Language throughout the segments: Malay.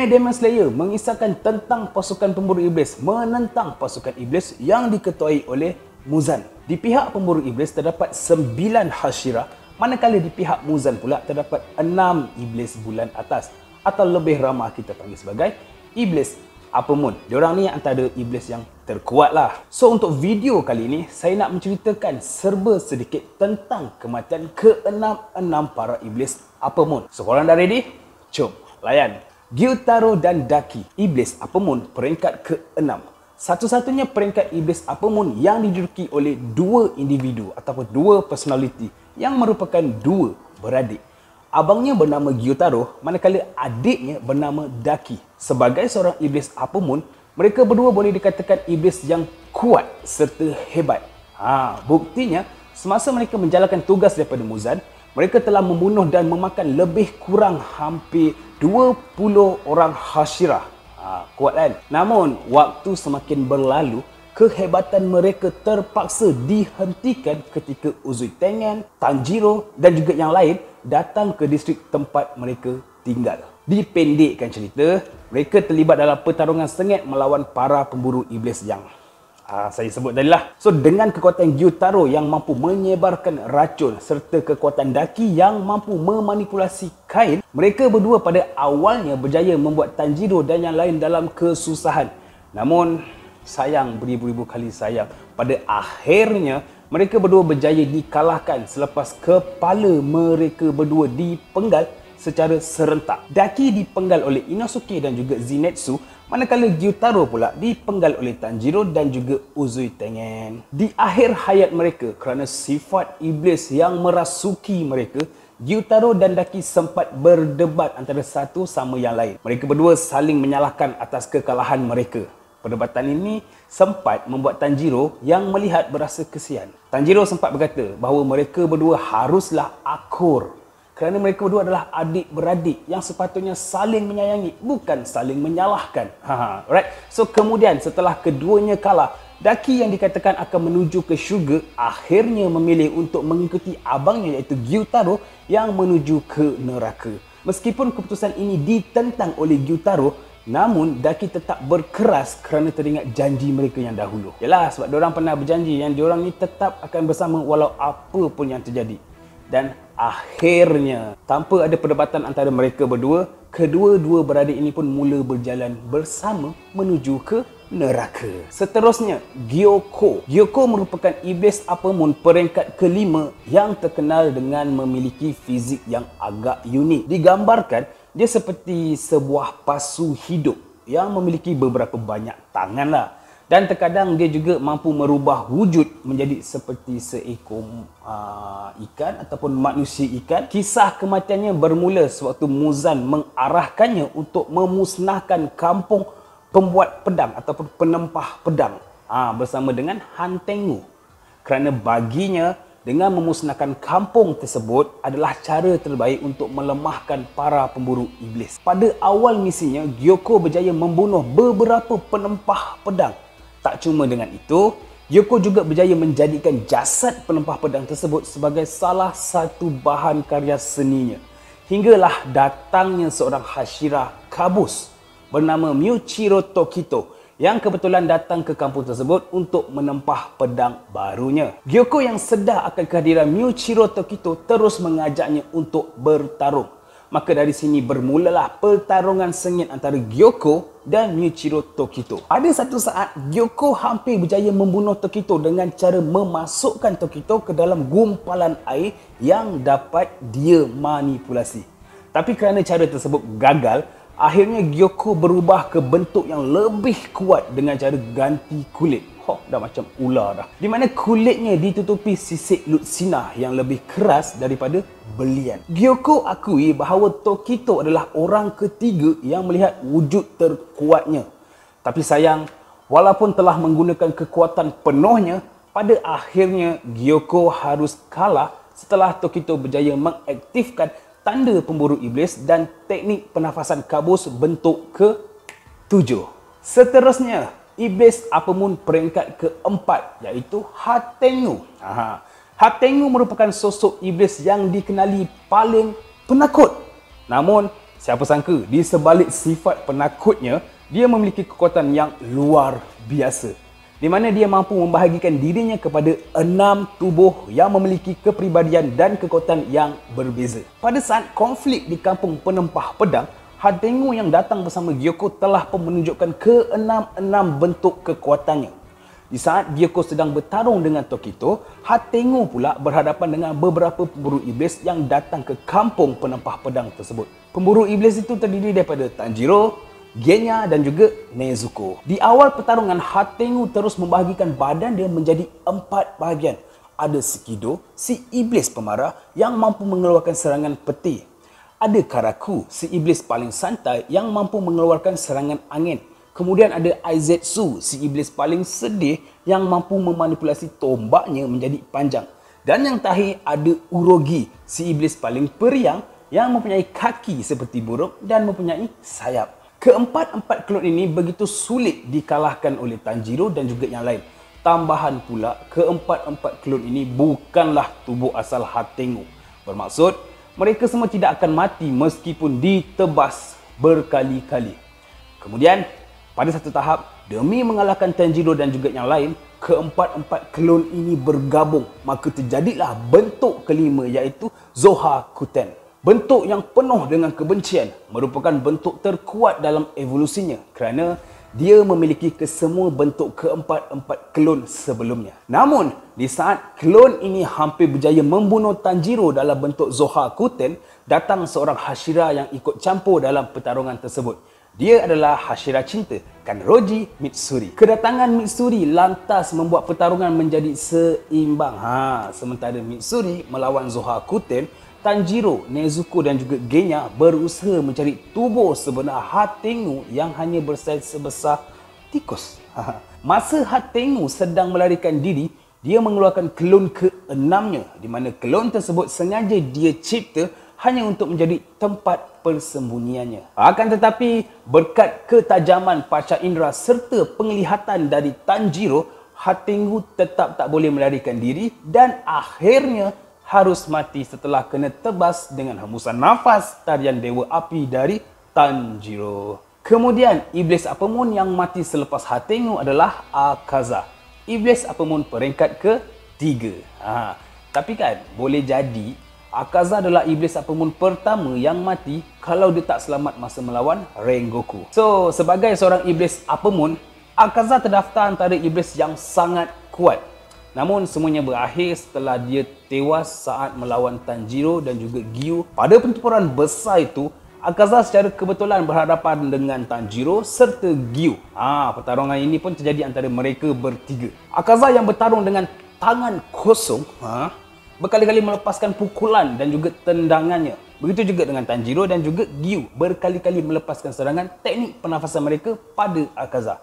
Anime Demon Slayer mengisahkan tentang pasukan pemburu iblis menentang pasukan iblis yang diketuai oleh Muzan. Di pihak pemburu iblis terdapat 9 Hashira, manakala di pihak Muzan pula terdapat 6 iblis bulan atas, atau lebih ramah kita panggil sebagai iblis Apemun. Diorang ni antara iblis yang terkuat lah. So untuk video kali ini, saya nak menceritakan serba sedikit tentang kematian ke-6 para iblis Apemun. So korang dah ready? Jom layan. Gyutaro dan Daki, iblis Apemun peringkat ke-6. Satu-satunya peringkat iblis Apemun yang diduduki oleh dua individu ataupun dua personality yang merupakan dua beradik. Abangnya bernama Gyutaro, manakala adiknya bernama Daki. Sebagai seorang iblis Apemun, mereka berdua boleh dikatakan iblis yang kuat serta hebat. Buktinya, semasa mereka menjalankan tugas daripada Muzan, mereka telah membunuh dan memakan lebih kurang hampir 20 orang Hashira. Kuat kan? Namun, waktu semakin berlalu, kehebatan mereka terpaksa dihentikan ketika Uzui Tengen, Tanjiro dan juga yang lain datang ke distrik tempat mereka tinggal. Dipendekkan cerita, mereka terlibat dalam pertarungan sengit melawan para pemburu iblis yang saya sebut tadi lah. So dengan kekuatan Gyutaro yang mampu menyebarkan racun serta kekuatan Daki yang mampu memanipulasi kain, mereka berdua pada awalnya berjaya membuat Tanjiro dan yang lain dalam kesusahan. Namun sayang, beribu-ribu kali sayang, pada akhirnya mereka berdua berjaya dikalahkan selepas kepala mereka berdua dipenggal secara serentak. Daki dipenggal oleh Inosuke dan juga Zenitsu, manakala Gyutaro pula dipenggal oleh Tanjiro dan juga Uzui Tengen. Di akhir hayat mereka, kerana sifat iblis yang merasuki mereka, Gyutaro dan Daki sempat berdebat antara satu sama yang lain. Mereka berdua saling menyalahkan atas kekalahan mereka. Perdebatan ini sempat membuat Tanjiro yang melihat berasa kesian. Tanjiro sempat berkata bahawa mereka berdua haruslah akur kerana mereka berdua adalah adik-beradik yang sepatutnya saling menyayangi, bukan saling menyalahkan. Right? So kemudian setelah keduanya kalah, Daki yang dikatakan akan menuju ke syurga akhirnya memilih untuk mengikuti abangnya iaitu Gyutaro yang menuju ke neraka. Meskipun keputusan ini ditentang oleh Gyutaro, namun Daki tetap berkeras kerana teringat janji mereka yang dahulu. Yalah, sebab diorang pernah berjanji yang diorang ni tetap akan bersama walau apa pun yang terjadi. Dan akhirnya, tanpa ada perdebatan antara mereka berdua, kedua-dua beradik ini pun mula berjalan bersama menuju ke neraka. Seterusnya, Gyoko. Gyoko merupakan iblis Apemun peringkat ke-5 yang terkenal dengan memiliki fizik yang agak unik. Digambarkan, dia seperti sebuah pasu hidup yang memiliki beberapa banyak tangan lah. Dan terkadang dia juga mampu merubah wujud menjadi seperti seekor ikan ataupun manusia ikan. Kisah kematiannya bermula sewaktu Muzan mengarahkannya untuk memusnahkan kampung pembuat pedang ataupun penempah pedang bersama dengan Han Tengu. Kerana baginya, dengan memusnahkan kampung tersebut adalah cara terbaik untuk melemahkan para pemburu iblis. Pada awal misinya, Gyoko berjaya membunuh beberapa penempah pedang. Tak cuma dengan itu, Gyoko juga berjaya menjadikan jasad penempah pedang tersebut sebagai salah satu bahan karya seninya. Hinggalah datangnya seorang Hashira kabus bernama Miuchiro Tokito yang kebetulan datang ke kampung tersebut untuk menempah pedang barunya. Gyoko yang sedar akan kehadiran Miuchiro Tokito terus mengajaknya untuk bertarung. Maka dari sini bermulalah pertarungan sengit antara Gyoko dan Miuchiro Tokito. Ada satu saat, Gyoko hampir berjaya membunuh Tokito dengan cara memasukkan Tokito ke dalam gumpalan air yang dapat dia manipulasi. Tapi kerana cara tersebut gagal, akhirnya Gyoko berubah ke bentuk yang lebih kuat dengan cara ganti kulit. Dah macam ular dah. Di mana kulitnya ditutupi sisik lutsina yang lebih keras daripada belian. Gyoko akui bahawa Tokito adalah orang ketiga yang melihat wujud terkuatnya. Tapi sayang, walaupun telah menggunakan kekuatan penuhnya, pada akhirnya Gyoko harus kalah setelah Tokito berjaya mengaktifkan tanda pemburu iblis dan teknik pernafasan kabus bentuk ke-7. Seterusnya, iblis Apemun peringkat ke-4 iaitu Hatengu. Hatengu merupakan sosok iblis yang dikenali paling penakut. Namun Siapa sangka di sebalik sifat penakutnya, dia memiliki kekuatan yang luar biasa, di mana dia mampu membahagikan dirinya kepada 6 tubuh yang memiliki kepribadian dan kekuatan yang berbeza. Pada saat konflik di kampung penempah pedang, Hatengu yang datang bersama Gyoko telah pun menunjukkan ke-6 bentuk kekuatannya. Di saat Gyoko sedang bertarung dengan Tokito, Hatengu pula berhadapan dengan beberapa pemburu iblis yang datang ke kampung penempah pedang tersebut. Pemburu iblis itu terdiri daripada Tanjiro, Genya dan juga Nezuko. Di awal pertarungan, Hatengu terus membahagikan badan dia menjadi 4 bahagian. Ada Shikido, si iblis pemarah yang mampu mengeluarkan serangan peti. Ada Karaku, si iblis paling santai yang mampu mengeluarkan serangan angin. Kemudian ada Aizetsu, si iblis paling sedih yang mampu memanipulasi tombaknya menjadi panjang. Dan yang terakhir ada Urogi, si iblis paling periang yang mempunyai kaki seperti burung dan mempunyai sayap. Keempat-empat klon ini begitu sulit dikalahkan oleh Tanjiro dan juga yang lain. Tambahan pula, keempat-empat klon ini bukanlah tubuh asal Hatengu. Bermaksud, mereka semua tidak akan mati meskipun ditebas berkali-kali. Kemudian, pada satu tahap, demi mengalahkan Tanjiro dan juga yang lain, keempat-empat klon ini bergabung. Maka terjadilah bentuk kelima, iaitu Zohakuten. Bentuk yang penuh dengan kebencian merupakan bentuk terkuat dalam evolusinya kerana dia memiliki kesemua bentuk keempat-empat klon sebelumnya. Namun, di saat klon ini hampir berjaya membunuh Tanjiro dalam bentuk Zohakuten, datang seorang Hashira yang ikut campur dalam pertarungan tersebut. Dia adalah Hashira cinta, Kanroji Mitsuri. Kedatangan Mitsuri lantas membuat pertarungan menjadi seimbang. Sementara Mitsuri melawan Zohakuten, Tanjiro, Nezuko dan juga Genya berusaha mencari tubuh sebenar Hatengu yang hanya bersaiz sebesar tikus. Masa Hatengu sedang melarikan diri, dia mengeluarkan klon ke-6-nya, di mana klon tersebut sengaja dia cipta hanya untuk menjadi tempat persembunyiannya. Akan tetapi, berkat ketajaman panca indera serta penglihatan dari Tanjiro, Hatengu tetap tak boleh melarikan diri dan akhirnya harus mati setelah kena tebas dengan hembusan nafas tarian Dewa Api dari Tanjiro. Kemudian, iblis Apemon yang mati selepas Hatengu adalah Akaza. Iblis Apemon peringkat ke-3. Tapi kan, boleh jadi Akaza adalah iblis Apemon pertama yang mati kalau dia tak selamat masa melawan Rengoku. So, sebagai seorang iblis Apemon, Akaza terdaftar antara iblis yang sangat kuat. Namun semuanya berakhir setelah dia tewas saat melawan Tanjiro dan juga Gyu. Pada pertempuran besar itu, Akaza secara kebetulan berhadapan dengan Tanjiro serta Gyu. Pertarungan ini pun terjadi antara mereka bertiga. Akaza yang bertarung dengan tangan kosong, berkali-kali melepaskan pukulan dan juga tendangannya. Begitu juga dengan Tanjiro dan juga Gyu, berkali-kali melepaskan serangan teknik pernafasan mereka pada Akaza.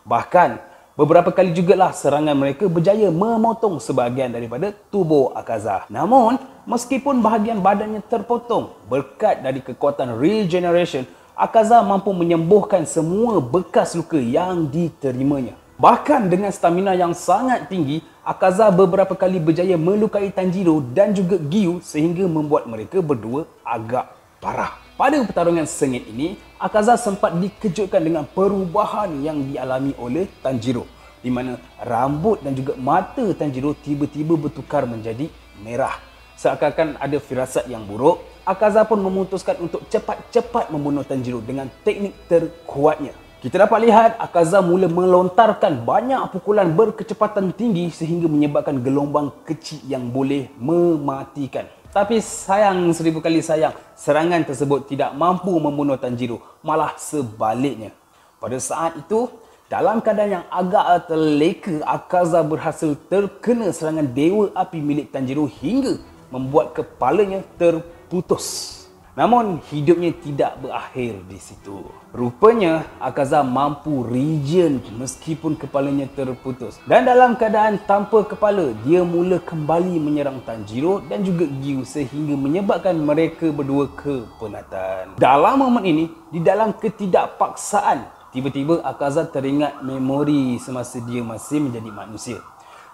Bahkan, beberapa kali jugalah serangan mereka berjaya memotong sebahagian daripada tubuh Akaza. Namun, meskipun bahagian badannya terpotong, berkat dari kekuatan regeneration, Akaza mampu menyembuhkan semua bekas luka yang diterimanya. Bahkan dengan stamina yang sangat tinggi, Akaza beberapa kali berjaya melukai Tanjiro dan juga Gyu sehingga membuat mereka berdua agak parah. Pada pertarungan sengit ini, Akaza sempat dikejutkan dengan perubahan yang dialami oleh Tanjiro, di mana rambut dan juga mata Tanjiro tiba-tiba bertukar menjadi merah. Seakan-akan ada firasat yang buruk, Akaza pun memutuskan untuk cepat-cepat membunuh Tanjiro dengan teknik terkuatnya. Kita dapat lihat Akaza mula melontarkan banyak pukulan berkecepatan tinggi sehingga menyebabkan gelombang kecil yang boleh mematikan. Tapi sayang, 1000 kali sayang, serangan tersebut tidak mampu membunuh Tanjiro, malah sebaliknya. Pada saat itu, dalam keadaan yang agak terleka, Akaza berhasil terkena serangan Dewa Api milik Tanjiro hingga membuat kepalanya terputus. Namun, hidupnya tidak berakhir di situ. Rupanya, Akaza mampu regen meskipun kepalanya terputus. Dan dalam keadaan tanpa kepala, dia mula kembali menyerang Tanjiro dan juga Gyu sehingga menyebabkan mereka berdua kepenatan. Dalam momen ini, di dalam ketidakpaksaan, tiba-tiba Akaza teringat memori semasa dia masih menjadi manusia.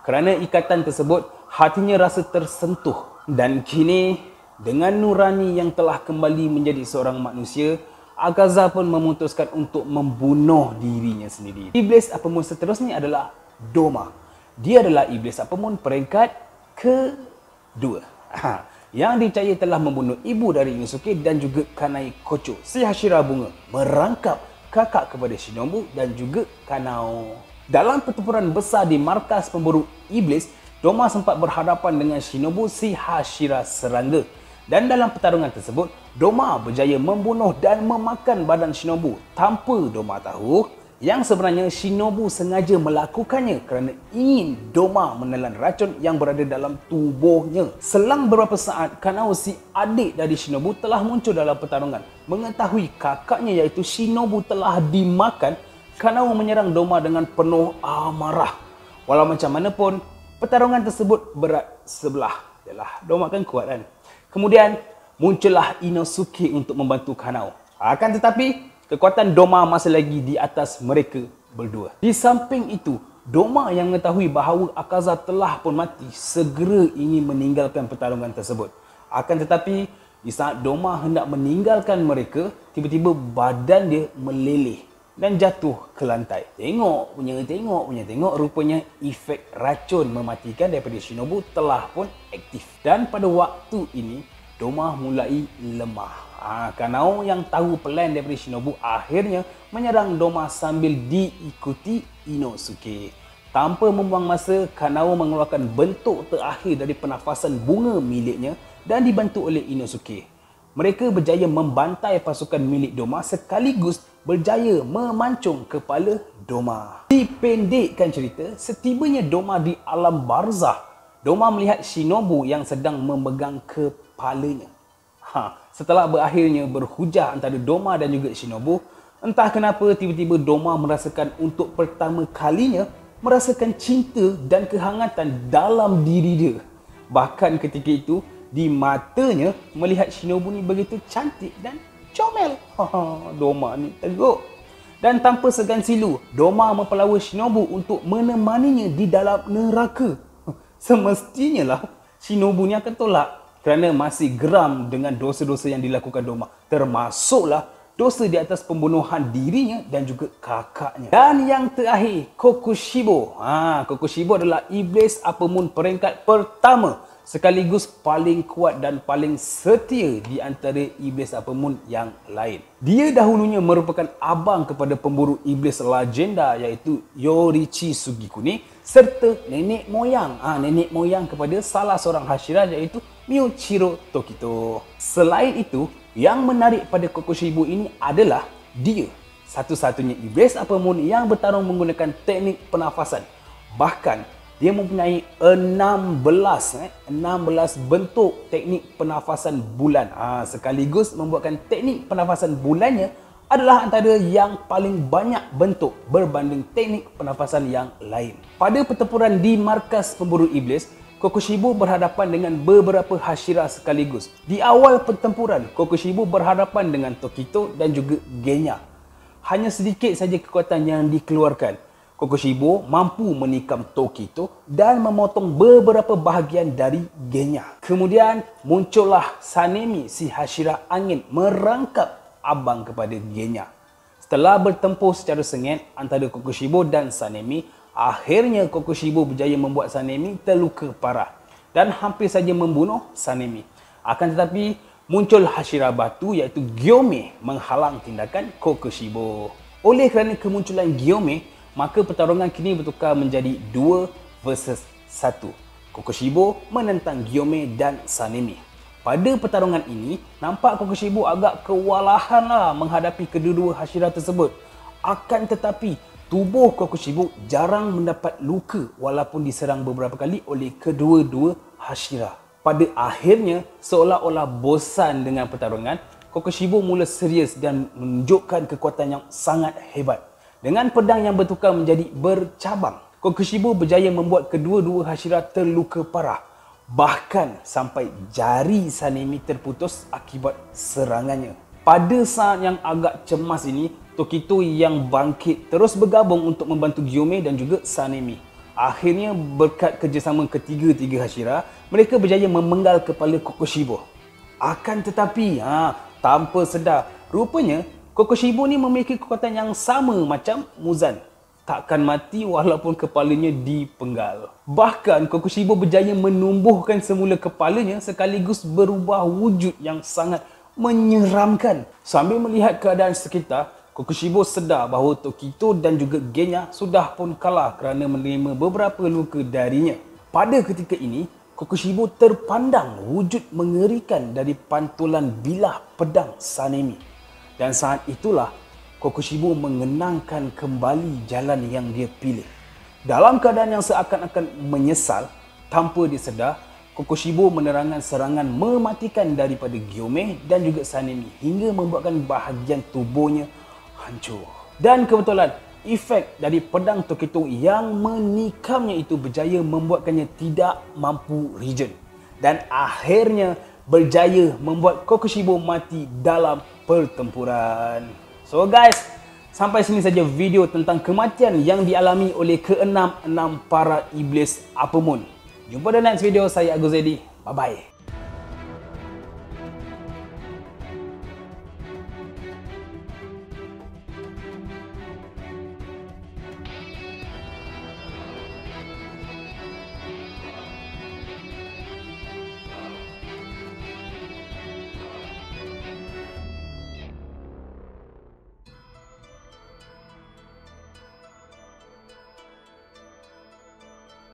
Kerana ikatan tersebut, hatinya rasa tersentuh dan kini Dengan nurani yang telah kembali menjadi seorang manusia, Akaza pun memutuskan untuk membunuh dirinya sendiri. Iblis Apemun seterusnya adalah Doma. Dia adalah Iblis Apemun peringkat kedua. Yang dipercayai telah membunuh ibu dari Inosuke dan juga Kanai Kocho, si Hashira Bunga, merangkap kakak kepada Shinobu dan juga Kanao. Dalam pertempuran besar di markas pemburu iblis, Doma sempat berhadapan dengan Shinobu, si Hashira Serangga. Dan dalam pertarungan tersebut, Doma berjaya membunuh dan memakan badan Shinobu tanpa Doma tahu yang sebenarnya Shinobu sengaja melakukannya kerana ingin Doma menelan racun yang berada dalam tubuhnya. Selang beberapa saat, Kanao, si adik dari Shinobu, telah muncul dalam pertarungan. Mengetahui kakaknya iaitu Shinobu telah dimakan, Kanao menyerang Doma dengan penuh amarah. Walau macam mana pun, pertarungan tersebut berat sebelah. Yalah, Doma kan kuat kan. Kemudian muncullah Inosuke untuk membantu Kanao. Akan tetapi kekuatan Doma masih lagi di atas mereka berdua. Di samping itu, Doma yang mengetahui bahawa Akaza telah pun mati segera ingin meninggalkan pertarungan tersebut. Akan tetapi di saat Doma hendak meninggalkan mereka, tiba-tiba badan dia meleleh dan jatuh ke lantai. Tengok punya, rupanya efek racun mematikan daripada Shinobu telah pun aktif. Dan pada waktu ini, Doma mulai lemah. Kanao yang tahu plan daripada Shinobu akhirnya menyerang Doma sambil diikuti Inosuke. Tanpa membuang masa, Kanao mengeluarkan bentuk terakhir dari pernafasan bunga miliknya dan dibantu oleh Inosuke. Mereka berjaya membantai pasukan milik Doma sekaligus berjaya memancung kepala Doma. Dipendekkan cerita, setibanya Doma di alam barzah, Doma melihat Shinobu yang sedang memegang kepalanya. Setelah berakhirnya berhujah antara Doma dan juga Shinobu, entah kenapa tiba-tiba Doma merasakan untuk pertama kalinya merasakan cinta dan kehangatan dalam diri dia. Bahkan ketika itu, di matanya melihat Shinobu ni begitu cantik dan comel. Doma ni teruk. Dan tanpa segan silu, Doma mempelawa Shinobu untuk menemaninya di dalam neraka. Semestinya lah Shinobu ni akan tolak kerana masih geram dengan dosa-dosa yang dilakukan Doma. Termasuklah dosa di atas pembunuhan dirinya dan juga kakaknya. Dan yang terakhir, Kokushibo. Kokushibo adalah Iblis Apemun peringkat pertama, sekaligus paling kuat dan paling setia di antara Iblis Apemun yang lain. Dia dahulunya merupakan abang kepada pemburu iblis legenda iaitu Yorichi Sugikune serta nenek moyang kepada salah seorang Hashira iaitu Miyoshiro Tokito. Selain itu, yang menarik pada Kokushibo ini adalah dia satu-satunya Iblis Apemun yang bertarung menggunakan teknik pernafasan. Bahkan dia mempunyai 16 bentuk teknik pernafasan bulan. Sekaligus membuatkan teknik pernafasan bulannya adalah antara yang paling banyak bentuk berbanding teknik pernafasan yang lain. Pada pertempuran di markas pemburu iblis, Kokushibo berhadapan dengan beberapa Hashira sekaligus. Di awal pertempuran, Kokushibo berhadapan dengan Tokito dan juga Genya. Hanya sedikit saja kekuatan yang dikeluarkan. Kokushibo mampu menikam Tokito dan memotong beberapa bahagian dari Genya. Kemudian muncullah Sanemi, si Hashira angin, merangkap abang kepada Genya. Setelah bertempur secara sengit antara Kokushibo dan Sanemi, akhirnya Kokushibo berjaya membuat Sanemi terluka parah dan hampir saja membunuh Sanemi. Akan tetapi muncul Hashira batu iaitu Gyome menghalang tindakan Kokushibo. Oleh kerana kemunculan Gyome, maka pertarungan kini bertukar menjadi 2 versus 1. Kokushibo menentang Gyome dan Sanemi. Pada pertarungan ini, nampak Kokushibo agak kewalahan menghadapi kedua-dua Hashira tersebut. Akan tetapi, tubuh Kokushibo jarang mendapat luka walaupun diserang beberapa kali oleh kedua-dua Hashira. Pada akhirnya, seolah-olah bosan dengan pertarungan, Kokushibo mula serius dan menunjukkan kekuatan yang sangat hebat. Dengan pedang yang bertukar menjadi bercabang, Kokushibo berjaya membuat kedua-dua Hashira terluka parah. Bahkan sampai jari Sanemi terputus akibat serangannya. Pada saat yang agak cemas ini, Tokito yang bangkit terus bergabung untuk membantu Gyome dan juga Sanemi. Akhirnya berkat kerjasama ketiga-tiga Hashira, mereka berjaya memenggal kepala Kokushibo. Akan tetapi, tanpa sedar, rupanya Kokushibo ni memiliki kekuatan yang sama macam Muzan. Takkan mati walaupun kepalanya dipenggal. Bahkan Kokushibo berjaya menumbuhkan semula kepalanya sekaligus berubah wujud yang sangat menyeramkan. Sambil melihat keadaan sekitar, Kokushibo sedar bahawa Tokito dan juga gengnya sudah pun kalah kerana menerima beberapa luka darinya. Pada ketika ini, Kokushibo terpandang wujud mengerikan dari pantulan bilah pedang Sanemi. Dan saat itulah Kokushibo mengenangkan kembali jalan yang dia pilih. Dalam keadaan yang seakan-akan menyesal, tanpa disedar, Kokushibo menerangkan serangan mematikan daripada Gyomei dan juga Sanemi hingga membuatkan bahagian tubuhnya hancur. Dan kebetulan, efek dari pedang Tokito yang menikamnya itu berjaya membuatkannya tidak mampu regen. Dan akhirnya berjaya membuat Kokushibo mati dalam pertempuran. So guys, sampai sini saja video tentang kematian yang dialami oleh keenam-enam para iblis Upper Moon. Jumpa di next video, saya Agus Edi. Bye-bye.